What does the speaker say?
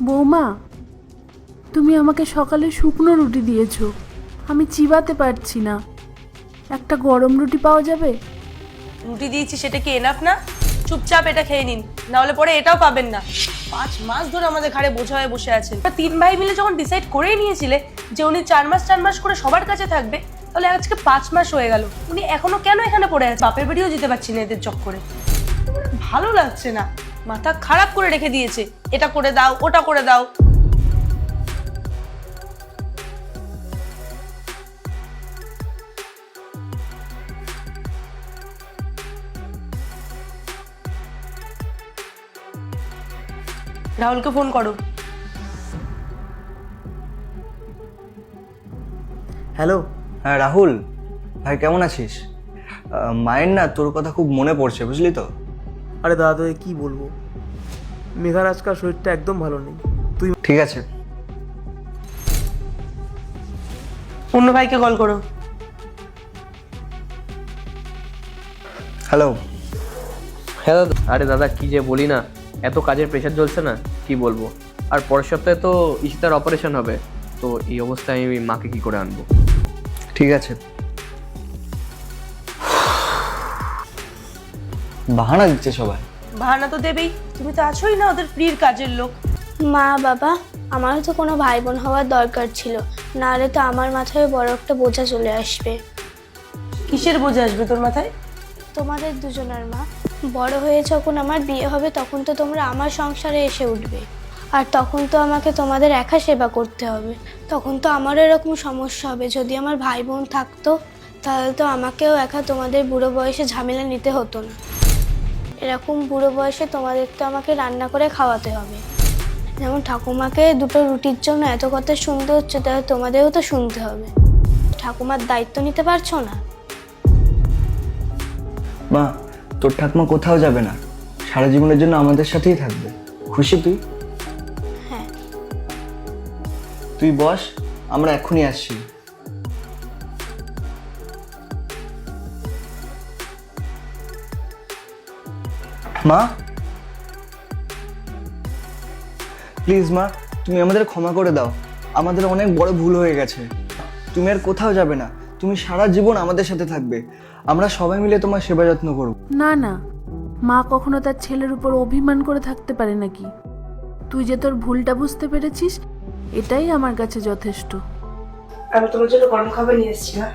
বৌমা, তুমি আমাকে সকালে শুকনো রুটি দিয়েছো, আমি চিবাতে পারছি না। একটা গরম রুটি পাওয়া যাবে? রুটি দিয়েছি সেটা কি এনাফ না? চুপচাপ এটা খেয়ে নিন, না হলে পরে এটাও পাবেন না। 5 মাস ধরে আমাদের ঘাড়ে বোঝা হয়ে বসে আছেন। 3 ভাই মিলে যখন ডিসাইড করেই নিয়েছিলে যে উনি 4 মাস করে সবার কাছে থাকবে, তাহলে আজকে 5 মাস হয়ে গেল, উনি এখনো কেন এখানে পড়ে আছে? বাপের বাড়িও যেতে পারছি না এদের চক্করে। ভালো লাগছে না, মাথা খারাপ করে রেখে দিয়েছে। এটা করে দাও, ওটা করে দাও। রাহুলকে ফোন করো। হ্যালো। হ্যাঁ রাহুল ভাই, কেমন আছিস? মায়ের না তোর কথা খুব মনে পড়ছে, বুঝলি তো। আরে দাদা, তোকে কী বলবো, মেঘার আজকাল শরীরটা একদম ভালো নেই। তুই ঠিক আছে। অন্য ভাইকে কল করো। হ্যালো। হ্যাঁ দাদা। আরে দাদা কি যে বলি না, এত কাজের প্রেশার চলছে না, কি বলবো। আর পরের সপ্তাহে তো ঈশিতার অপারেশন হবে, তো এই অবস্থায় আমি মাকে কি করে আনবো? ঠিক আছে। বাহানা দিচ্ছে সবাই। বাহানা তো দেবেই, তুমি তো আছোই না ওদের প্রিয় কাজের লোক। মা বাবা, আমারও তো কোনো ভাই বোন হওয়ার দরকার ছিল, নাহলে তো আমার মাথায় বড় একটা বোঝা চলে আসবে। কিসের বোঝা আসবে তোর মাথায়? তোমাদের দুজনের মা, বড় হয়ে যখন আমার বিয়ে হবে তখন তো তোমরা আমার সংসারে এসে উঠবে, আর তখন তো আমাকে তোমাদের একা সেবা করতে হবে। তখন তো আমারও এরকম সমস্যা হবে। যদি আমার ভাই বোন থাকতো তাহলে তো আমাকেও একা তোমাদের বুড়ো বয়সে ঝামেলা নিতে হতো না। এরকম বুড়ো বয়সে তোমাদের তো আমাকে রান্না করে খাওয়াতে হবে। যেমন ঠাকুমাকে দুটো রুটির জন্য এত কথা শুনতে হচ্ছে, তাহলে তোমাদেরও তো শুনতে হবে। ঠাকুমার দায়িত্ব নিতে পারছো না? মা, তোর ঠাকুমা কোথাও যাবে না, সারা জীবনের জন্য আমাদের সাথেই থাকবে। খুশি তুই? হ্যাঁ। তুই বস, আমরা এক্ষুনি আসছি। মা প্লিজ মা, তুমি আমাদের ক্ষমা করে দাও। আমাদের অনেক বড় ভুল হয়ে গেছে। তুমি আর কোথাও যাবে না, তুমি সারা জীবন আমাদের সাথে থাকবে। আমরা সবাই মিলে তোমার সেবা যত্ন করব। না না, মা কখনো তার ছেলের উপর অভিমান করে থাকতে পারে নাকি? তুই যে তোর ভুলটা বুঝতে পেরেছিস, এটাই আমার কাছে যথেষ্ট। আমি তোমার জন্য গরম খাবার নিয়ে এসেছি না।